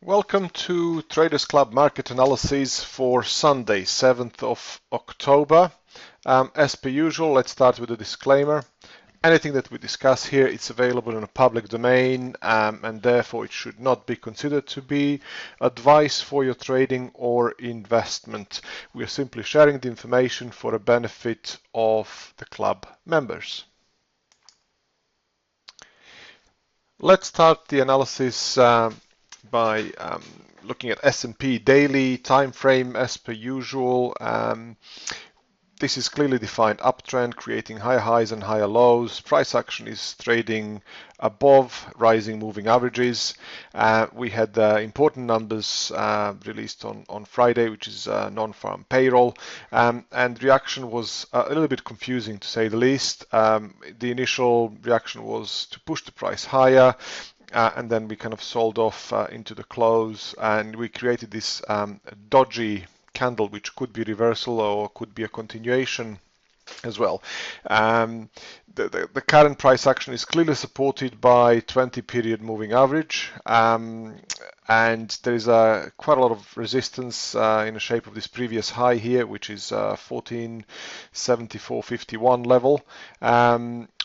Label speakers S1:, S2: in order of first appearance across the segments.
S1: Welcome to Traders Club market analysis for Sunday, 7th of October. As per usual, let's start with a disclaimer. Anything that we discuss here is available in a public domain and therefore it should not be considered to be advice for your trading or investment. We are simply sharing the information for the benefit of the club members. Let's start the analysis by looking at S&P daily time frame as per usual. This is clearly defined uptrend, creating higher highs and higher lows. Price action is trading above rising moving averages. We had important numbers released on Friday, which is non-farm payroll, and reaction was a little bit confusing to say the least. The initial reaction was to push the price higher, and then we kind of sold off into the close, and we created this dodgy candle, which could be reversal or could be a continuation as well. The current price action is clearly supported by 20-period moving average, and there is quite a lot of resistance in the shape of this previous high here, which is 1474.51 level.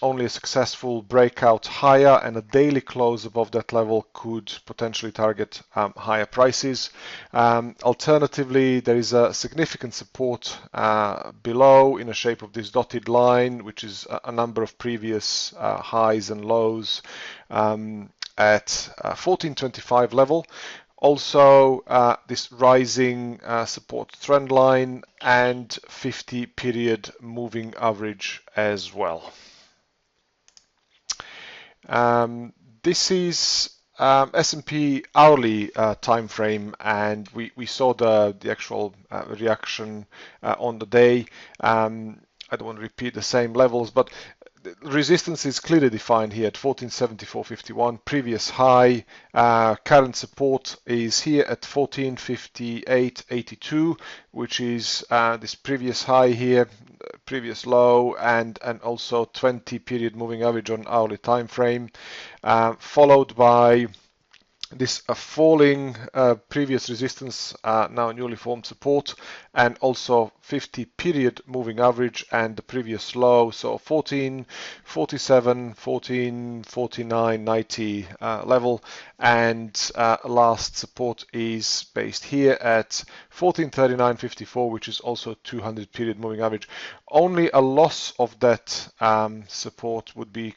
S1: Only a successful breakout higher and a daily close above that level could potentially target higher prices. Alternatively, there is a significant support below in the shape of this dotted line, which is a number of previous highs and lows at 1425 level. Also, this rising support trend line and 50-period moving average as well. This is S&P hourly time frame, and we saw the actual reaction on the day. I don't want to repeat the same levels, but resistance is clearly defined here at 1474.51, previous high. Current support is here at 1458.82, which is this previous high here, previous low, and also 20-period moving average on hourly time frame, followed by this falling previous resistance, now newly formed support, and also 50-period moving average and the previous low, so 1447, 1449.90 level, and last support is based here at 1439.54, which is also 200-period moving average. Only a loss of that support would be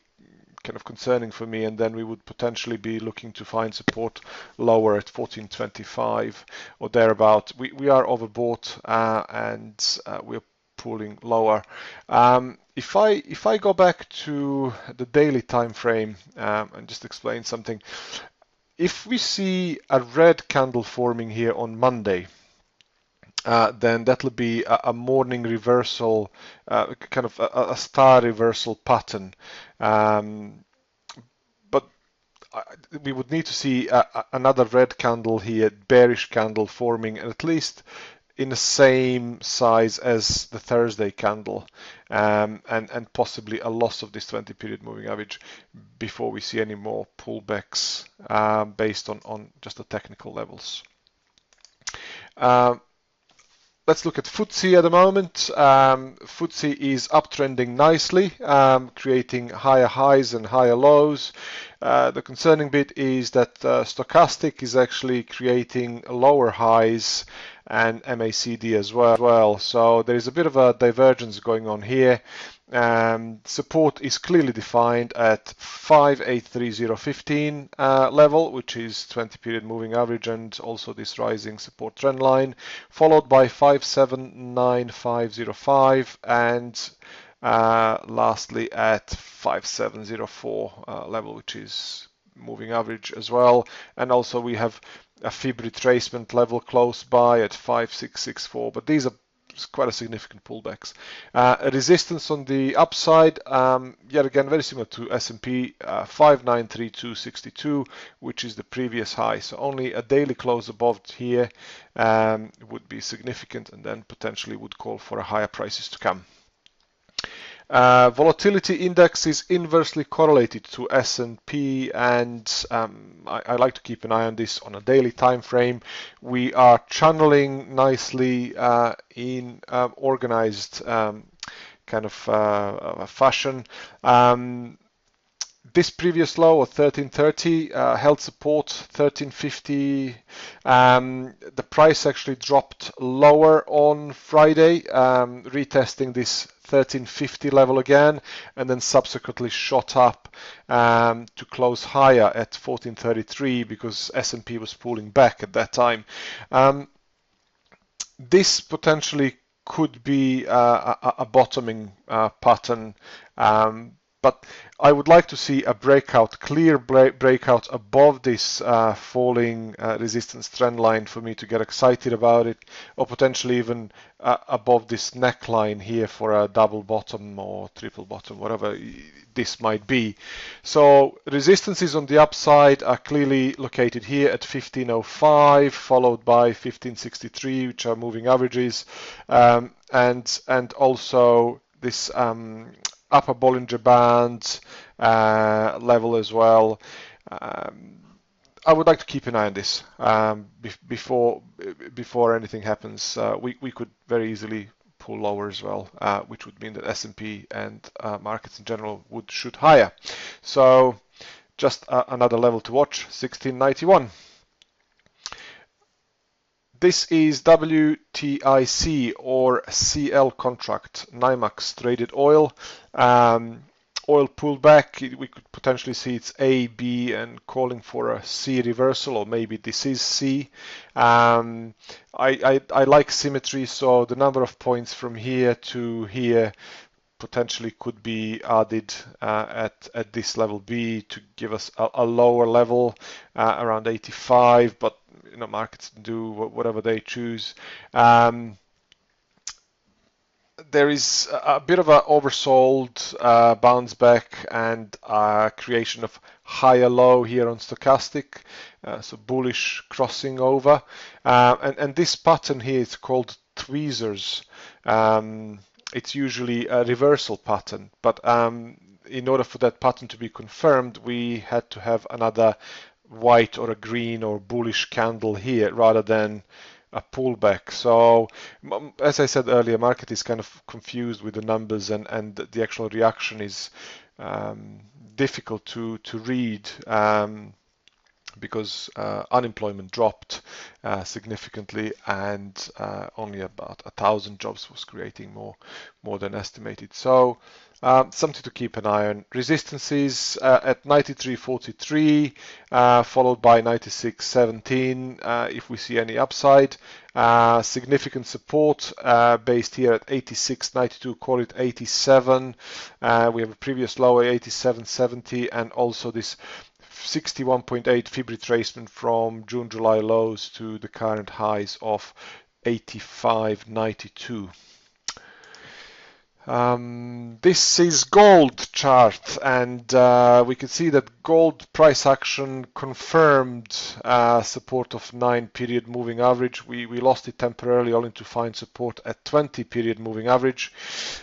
S1: kind of concerning for me, and then we would potentially be looking to find support lower at 1425 or thereabout. We are overbought and we're pulling lower. If I go back to the daily time frame and just explain something, if we see a red candle forming here on Monday, then that'll be a morning reversal, kind of a star reversal pattern. But we would need to see another red candle here, bearish candle forming, at least in the same size as the Thursday candle, and possibly a loss of this 20-period moving average before we see any more pullbacks based on just the technical levels. Let's look at FTSE at the moment. FTSE is uptrending nicely, creating higher highs and higher lows. The concerning bit is that stochastic is actually creating lower highs and MACD as well. So there is a bit of a divergence going on here. Support is clearly defined at 5830.15 level, which is 20-period moving average, and also this rising support trend line, followed by 579505 and lastly at 5704 level, which is moving average as well. And also we have a fib retracement level close by at 5664, but these are quite a significant pullbacks. Resistance on the upside, yet again very similar to S&P, 5932.62, which is the previous high. So only a daily close above here would be significant, and then potentially would call for a higher prices to come. Volatility index is inversely correlated to S&P, and I like to keep an eye on this on a daily time frame. We are channeling nicely in organized kind of fashion. This previous low of 1330 held support 1350. The price actually dropped lower on Friday, retesting this 1350 level again, and then subsequently shot up to close higher at 1433 because S&P was pulling back at that time. This potentially could be a bottoming pattern, but I would like to see a breakout, clear breakout above this falling resistance trend line for me to get excited about it, or potentially even above this neckline here for a double bottom or triple bottom, whatever this might be. So resistances on the upside are clearly located here at 1505, followed by 1563, which are moving averages, and also this upper Bollinger Band level as well. I would like to keep an eye on this before anything happens. We could very easily pull lower as well, which would mean that S&P and markets in general would shoot higher. So just another level to watch, 1691. This is WTIC or CL contract, NYMEX traded oil. Oil pullback, we could potentially see it's A, B, and calling for a C reversal, or maybe this is C. I like symmetry, so the number of points from here to here potentially could be added at this level B to give us a lower level around 85, but you know, markets do whatever they choose. There is a bit of an oversold bounce back and creation of higher low here on stochastic, so bullish crossing over, and this pattern here is called tweezers. It's usually a reversal pattern, but in order for that pattern to be confirmed, we had to have another white or a green or bullish candle here rather than a pullback. So as I said earlier, market is kind of confused with the numbers, and the actual reaction is difficult to read because unemployment dropped significantly, and only about 1,000 jobs was creating more than estimated. So something to keep an eye on. Resistances at 93.43, followed by 96.17 if we see any upside. Significant support based here at 86.92, call it 87. We have a previous low at 87.70, and also this 61.8 fib retracement from June-July lows to the current highs of 85.92. This is gold chart, and we can see that gold price action confirmed support of 9 period moving average. We lost it temporarily only to find support at 20 period moving average,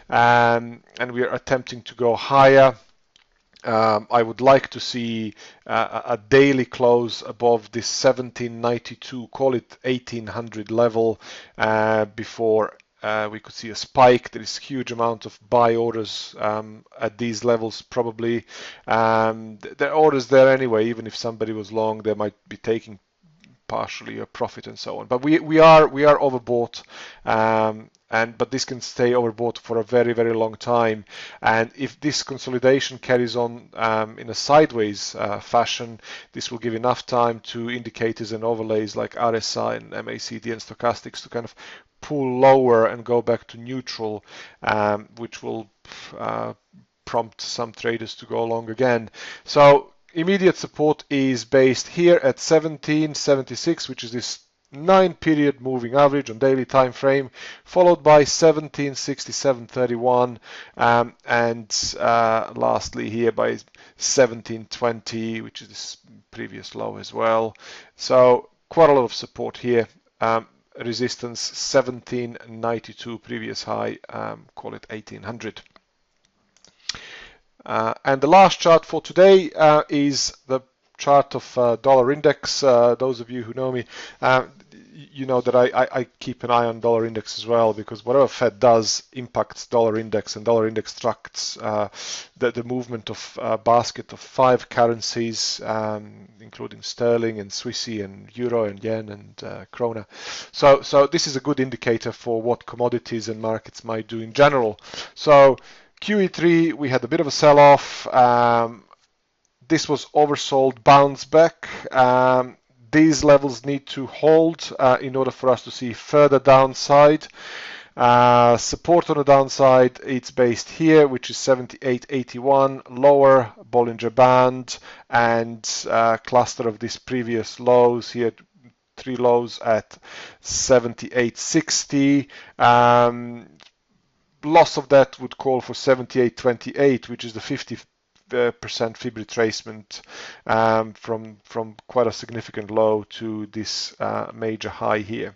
S1: and we are attempting to go higher. I would like to see a daily close above this 1792, call it 1800 level, before we could see a spike. There is huge amount of buy orders at these levels probably. There are orders there anyway, even if somebody was long, they might be taking partially a profit and so on. But we are overbought, but this can stay overbought for a very, very long time. And if this consolidation carries on in a sideways fashion, this will give enough time to indicators and overlays like RSI and MACD and stochastics to kind of pull lower and go back to neutral, which will prompt some traders to go long again. So immediate support is based here at 1776, which is this 9 period moving average on daily time frame, followed by 1767.31, and lastly here by 1720, which is this previous low as well. So quite a lot of support here. Resistance 1792, previous high, call it 1800. And the last chart for today is the chart of dollar index. Those of you who know me, you know that I keep an eye on dollar index as well, because whatever Fed does impacts dollar index, and dollar index tracks the movement of a basket of 5 currencies, including sterling and Swissy and euro and yen and krona. So this is a good indicator for what commodities and markets might do in general. So QE3, we had a bit of a sell-off. This was oversold, bounce back. These levels need to hold in order for us to see further downside. Support on the downside, it's based here, which is 78.81, lower Bollinger Band, and cluster of these previous lows here, 3 lows at 78.60. Loss of that would call for 78.28, which is the 50% fib retracement from quite a significant low to this major high here.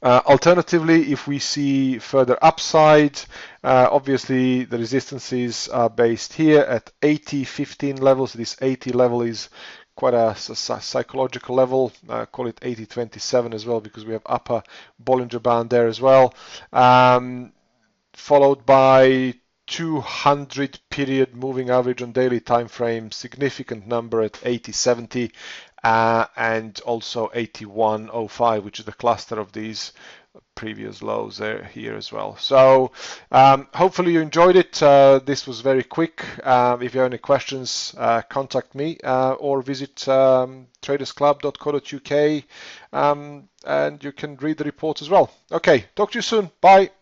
S1: Alternatively, if we see further upside, obviously the resistances are based here at 80.15 levels. This 80 level is quite a psychological level. Call it 80.27 as well, because we have upper Bollinger Band there as well. Followed by 200 period moving average on daily time frame, significant number at 80.70, and also 81.05, which is the cluster of these previous lows there here as well. So hopefully you enjoyed it. This was very quick. If you have any questions, contact me or visit tradersclub.co.uk, and you can read the report as well. Okay, talk to you soon. Bye.